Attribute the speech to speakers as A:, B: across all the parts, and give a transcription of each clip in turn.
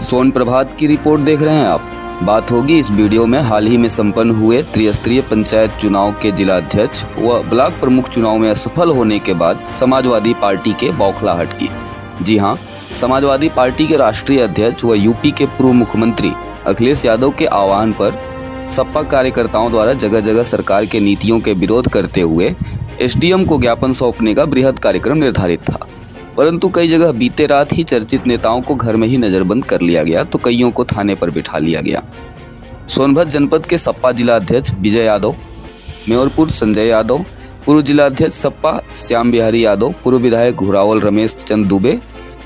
A: सोन प्रभात की रिपोर्ट देख रहे हैं आप। बात होगी इस वीडियो में हाल ही में संपन्न हुए त्रिस्तरीय पंचायत चुनाव के जिला अध्यक्ष व ब्लॉक प्रमुख चुनाव में असफल होने के बाद समाजवादी पार्टी के बौखलाहट की। जी हां, समाजवादी पार्टी के राष्ट्रीय अध्यक्ष व यूपी के पूर्व मुख्यमंत्री अखिलेश यादव के आह्वान पर सपा कार्यकर्ताओं द्वारा जगह जगह सरकार के नीतियों के विरोध करते हुए एसडीएम को ज्ञापन सौंपने का बृहद कार्यक्रम निर्धारित था, परंतु कई जगह बीते रात ही चर्चित नेताओं को घर में ही नजरबंद कर लिया गया तो कईयों को थाने पर बिठा लिया गया। सोनभद्र जनपद के सपा जिला अध्यक्ष विजय यादव, मेयरपुर संजय यादव, पूर्व जिला अध्यक्ष सपा श्याम बिहारी यादव, पूर्व विधायक घुरावल रमेश चंद दुबे,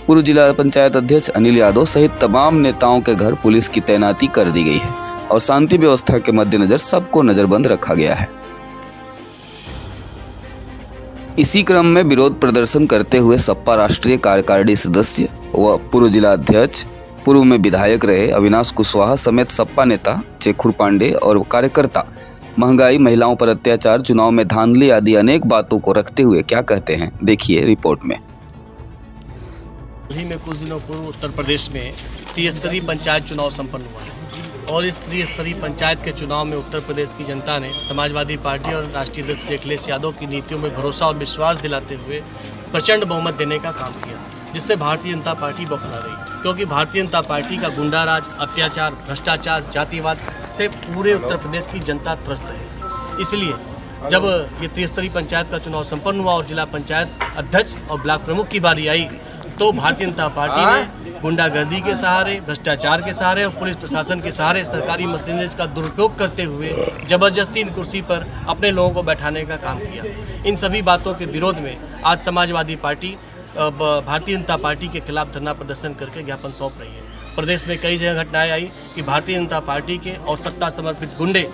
A: पूर्व जिला पंचायत अध्यक्ष अनिल यादव सहित तमाम नेताओं के घर पुलिस की तैनाती कर दी गई है और शांति व्यवस्था के मद्देनजर सबको नजरबंद रखा गया है। इसी क्रम में विरोध प्रदर्शन करते हुए सपा राष्ट्रीय कार्यकारिणी सदस्य व पूर्व जिला अध्यक्ष, पूर्व में विधायक रहे अविनाश कुशवाहा समेत सपा नेता चेखुर पांडे और कार्यकर्ता महंगाई, महिलाओं पर अत्याचार, चुनाव में धांधली आदि अनेक बातों को रखते हुए क्या कहते हैं, देखिए रिपोर्ट में।
B: हाल ही में कुछ दिनों पूर्व उत्तर प्रदेश में त्रिस्तरीय पंचायत चुनाव संपन्न हुआ है और इस त्रिस्तरीय पंचायत के चुनाव में उत्तर प्रदेश की जनता ने समाजवादी पार्टी और राष्ट्रीय अध्यक्ष अखिलेश यादव की नीतियों में भरोसा और विश्वास दिलाते हुए प्रचंड बहुमत देने का काम किया, जिससे भारतीय जनता पार्टी बौखला गई, क्योंकि भारतीय जनता पार्टी का गुंडाराज, अत्याचार, भ्रष्टाचार, जातिवाद से पूरे उत्तर प्रदेश की जनता त्रस्त है। इसलिए जब ये त्रिस्तरीय पंचायत का चुनाव संपन्न हुआ और जिला पंचायत अध्यक्ष और ब्लॉक प्रमुख की बारी आई तो भारतीय जनता पार्टी ने गुंडागर्दी के सहारे, भ्रष्टाचार के सहारे और पुलिस प्रशासन के सहारे सरकारी मशीनरी का दुरुपयोग करते हुए जबरदस्ती इन कुर्सी पर अपने लोगों को बैठाने का काम किया। इन सभी बातों के विरोध में आज समाजवादी पार्टी भारतीय जनता पार्टी के खिलाफ धरना प्रदर्शन करके ज्ञापन सौंप रही है। प्रदेश में कई जगह घटनाएं आई कि भारतीय जनता पार्टी के और सत्ता समर्पित गुंडे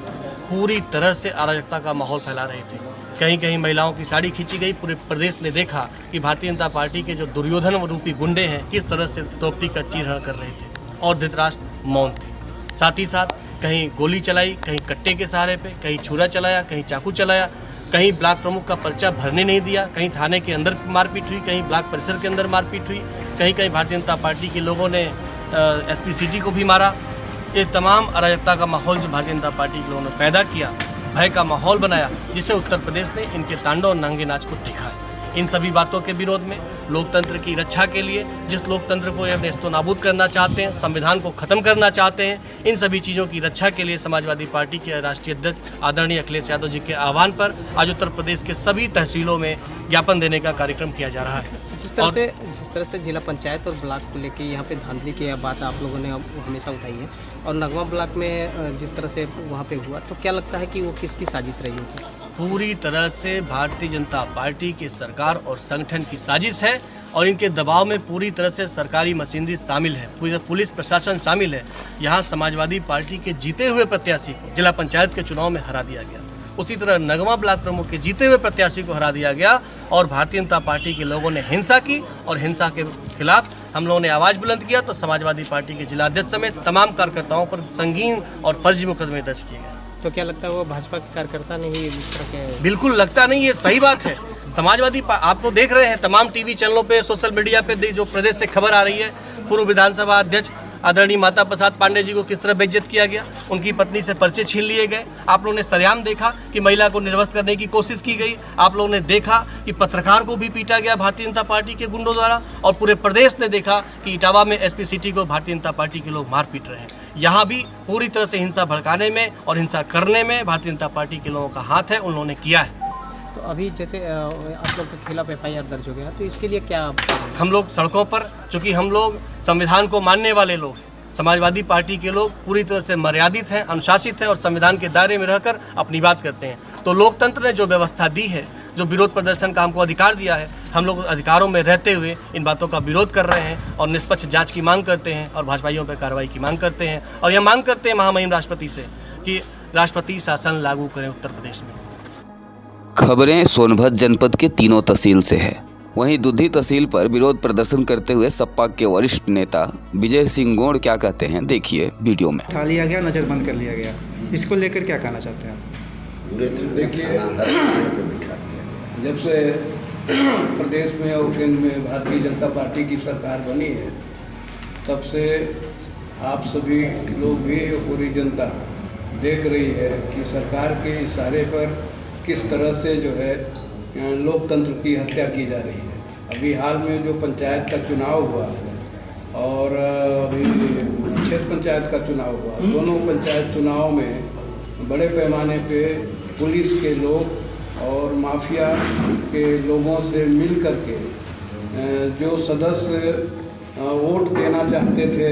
B: पूरी तरह से अराजकता का माहौल फैला रहे थे। कहीं कहीं महिलाओं की साड़ी खींची गई। पूरे प्रदेश ने देखा कि भारतीय जनता पार्टी के जो दुर्योधन रूपी गुंडे हैं किस तरह से द्रौपदी का चीरहरण कर रहे थे और धृतराष्ट्र मौन थे। साथ ही साथ कहीं गोली चलाई, कहीं कट्टे के सहारे पे, कहीं छुरा चलाया, कहीं चाकू चलाया, कहीं ब्लॉक प्रमुख का पर्चा भरने नहीं दिया, कहीं थाने के अंदर मारपीट हुई, कहीं ब्लॉक परिसर के अंदर मारपीट हुई, कहीं कहीं भारतीय जनता पार्टी के लोगों ने एसपी सिटी को भी मारा। ये तमाम अराजकता का माहौल जो भारतीय जनता पार्टी के लोगों ने पैदा किया, भय का माहौल बनाया, जिसे उत्तर प्रदेश ने इनके तांडव और नंगे नाच को देखा है। इन सभी बातों के विरोध में लोकतंत्र की रक्षा के लिए, जिस लोकतंत्र को ये नेस्तो नाबूद करना चाहते हैं, संविधान को खत्म करना चाहते हैं, इन सभी चीज़ों की रक्षा के लिए समाजवादी पार्टी के राष्ट्रीय अध्यक्ष आदरणीय अखिलेश यादव जी के आह्वान पर आज उत्तर प्रदेश के सभी तहसीलों में ज्ञापन देने का कार्यक्रम किया जा रहा है।
C: जिस तरह से जिला पंचायत और ब्लॉक को लेकर यहाँ पे धांधली की बात आप लोगों ने हमेशा उठाई है और नगवा ब्लॉक में जिस तरह से वहाँ पे हुआ, तो क्या लगता है कि वो किसकी साजिश रही होगी?
B: पूरी तरह से भारतीय जनता पार्टी के सरकार और संगठन की साजिश है और इनके दबाव में पूरी तरह से सरकारी मशीनरी शामिल है, पूरा पुलिस प्रशासन शामिल है। यहाँ समाजवादी पार्टी के जीते हुए प्रत्याशी को जिला पंचायत के चुनाव में हरा दिया गया, उसी तरह नगवा ब्लॉक प्रमुख के जीते हुए प्रत्याशी को हरा दिया गया और भारतीय जनता पार्टी के लोगों ने हिंसा की और हिंसा के खिलाफ हम लोगों ने आवाज़ बुलंद किया तो समाजवादी पार्टी के जिला अध्यक्ष समेत तमाम कार्यकर्ताओं पर संगीन और फर्जी मुकदमे दर्ज किए गए।
C: तो क्या लगता है वो भाजपा के कार्यकर्ता नहीं इस तरह के?
B: बिल्कुल लगता नहीं, ये सही बात है। समाजवादी आप तो देख रहे हैं तमाम टीवी चैनलों पे, सोशल मीडिया पे जो प्रदेश से खबर आ रही है, पूर्व विधानसभा अध्यक्ष आदरणीय माता प्रसाद पांडे जी को किस तरह बेइज्जत किया गया, उनकी पत्नी से पर्चे छीन लिए गए। आप लोगों ने सरेआम देखा कि महिला को निर्वस्त्र करने की कोशिश की गई। आप लोगों ने देखा कि पत्रकार को भी पीटा गया भारतीय जनता पार्टी के गुंडों द्वारा और पूरे प्रदेश ने देखा कि इटावा में एसपी सिटी को भारतीय जनता पार्टी के लोग मार पीट रहे हैं। यहाँ भी पूरी तरह से हिंसा भड़काने में और हिंसा करने में भारतीय जनता पार्टी के लोगों का हाथ है, उन लोगों ने किया है।
C: तो अभी जैसे आप लोग के खिलाफ FIR दर्ज हो गया, तो इसके लिए क्या
B: हम लोग सड़कों पर, चूँकि हम लोग संविधान को मानने वाले लोग हैं, समाजवादी पार्टी के लोग पूरी तरह से मर्यादित हैं, अनुशासित हैं और संविधान के दायरे में रहकर अपनी बात करते हैं। तो लोकतंत्र ने जो व्यवस्था दी है, जो विरोध प्रदर्शन का हमको अधिकार दिया है, हम लोग अधिकारों में रहते हुए इन बातों का विरोध कर रहे हैं और निष्पक्ष जांच की मांग करते हैं और भाजपाइयों पर कार्रवाई की मांग करते हैं और यह मांग करते हैं महामहिम राष्ट्रपति से कि राष्ट्रपति शासन लागू करें उत्तर प्रदेश में।
A: खबरें सोनभद्र जनपद के तीनों तहसील से है। वहीं दुधी तहसील पर विरोध प्रदर्शन करते हुए सपा के वरिष्ठ नेता विजय सिंह गोड़ क्या कहते हैं, देखिए वीडियो में।
D: उठा लिया गया, नज़रबंद कर लिया गया, इसको लेकर क्या कहना चाहते हैं आप?
E: देखिए, जब से प्रदेश में और केंद्र में भारतीय जनता पार्टी की सरकार बनी है, तब से आप सभी लोग भी पूरी जनता देख रही है कि सरकार के इशारे पर किस तरह से जो है लोकतंत्र की हत्या की जा रही है। अभी हाल में जो पंचायत का चुनाव हुआ और अभी क्षेत्र पंचायत का चुनाव हुआ, दोनों पंचायत चुनाव में बड़े पैमाने पे पुलिस के लोग और माफिया के लोगों से मिल कर के जो सदस्य वोट देना चाहते थे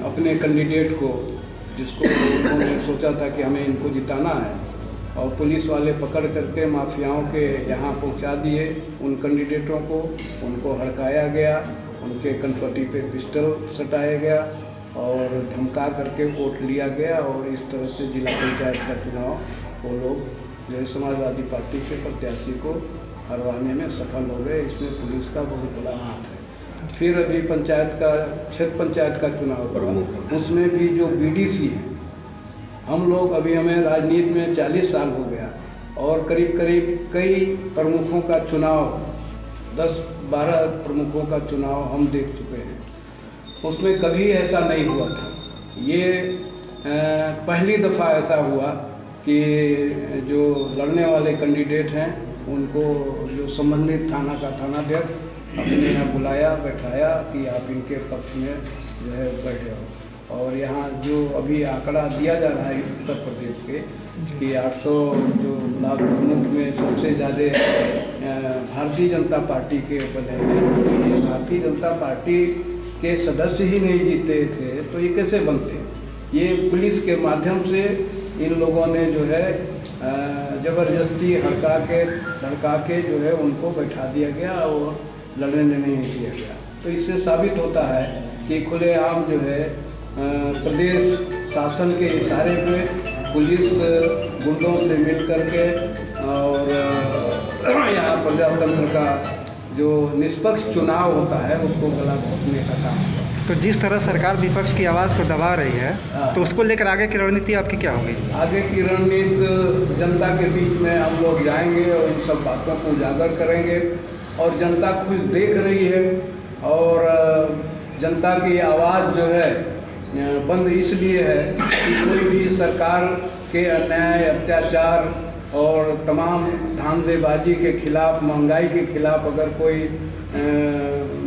E: अपने कैंडिडेट को, जिसको उन्होंने सोचा था कि हमें इनको जिताना है, और पुलिस वाले पकड़ करके माफियाओं के यहाँ पहुँचा दिए उन कैंडिडेटों को, उनको हड़काया गया, उनके कनपटी पे पिस्टल सटाया गया और धमका करके वोट लिया गया। और इस तरह से जिला पंचायत का चुनाव वो लोग जो है समाजवादी पार्टी के प्रत्याशी को हरवाने में सफल हो गए। इसमें पुलिस का बहुत बड़ा हाथ है। फिर अभी क्षेत्र पंचायत का चुनाव हुआ, उसमें भी जो बीडीसी है, हम लोग अभी हमें राजनीति में 40 साल हो गया और करीब करीब कई प्रमुखों का चुनाव, 10-12 प्रमुखों का चुनाव हम देख चुके हैं। उसमें कभी ऐसा नहीं हुआ था। ये पहली दफ़ा ऐसा हुआ कि जो लड़ने वाले कैंडिडेट हैं उनको जो संबंधित थाना का थानाध्यक्ष अपने यहाँ बुलाया, बैठाया कि आप इनके पक्ष में जो है बैठे हो। और यहाँ जो अभी आंकड़ा दिया जा रहा है उत्तर प्रदेश के कि 800 जो ब्लॉक प्रमुख में सबसे ज़्यादा भारतीय जनता पार्टी के बने हैं। भारतीय जनता पार्टी के सदस्य ही नहीं जीते थे तो ये कैसे बनते? ये पुलिस के माध्यम से इन लोगों ने जो है ज़बरदस्ती धड़का के जो है उनको बैठा दिया गया और लड़ने नहीं दिया गया। तो इससे साबित होता है कि खुलेआम जो है प्रदेश शासन के इशारे पे पुलिस गुंडों से मिल करके और यहाँ प्रजातंत्र का जो निष्पक्ष चुनाव होता है उसको गला घोटने का काम हुआ।
D: तो जिस तरह सरकार विपक्ष की आवाज़ को दबा रही है, तो उसको लेकर आगे की रणनीति आपकी क्या होगी?
E: आगे की रणनीति जनता के बीच में हम लोग जाएंगे और इन सब बातों को उजागर करेंगे। और जनता खुद देख रही है और जनता की आवाज़ जो है बंद इसलिए है कि कोई भी सरकार के अन्याय, अत्याचार और तमाम धांधलेबाजी के खिलाफ, महंगाई के खिलाफ अगर कोई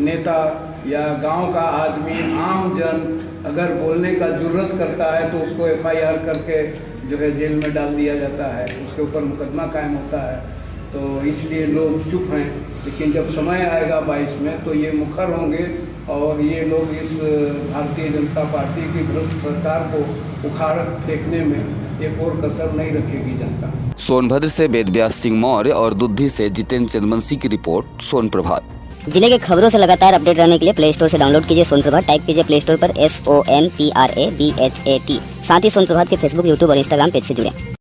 E: नेता या गांव का आदमी, आम जन अगर बोलने का जुर्रत करता है तो उसको FIR करके जो है जेल में डाल दिया जाता है, उसके ऊपर मुकदमा कायम होता है। तो इसलिए लोग चुप हैं। लेकिन जब समय आएगा 22 में तो ये मुखर होंगे और ये लोग इस भारतीय जनता पार्टी की भ्रष्ट सरकार को उखाड़ फेंकने में एक और कसर नहीं रखेगी जनता।
A: सोनभद्र से वेदव्यास सिंह मौर्य और दुद्धि से जितेंद्र चंद्रवंशी की रिपोर्ट, सोन प्रभात।
F: जिले के खबरों से लगातार अपडेट रहने के लिए प्ले स्टोर से डाउनलोड कीजिए सोन प्रभात। टाइप कीजिए प्ले स्टोर पर SONPRABHAT। साथ ही सोन प्रभात के फेसबुक, यूट्यूब और इंस्टाग्राम पेज से जुड़े।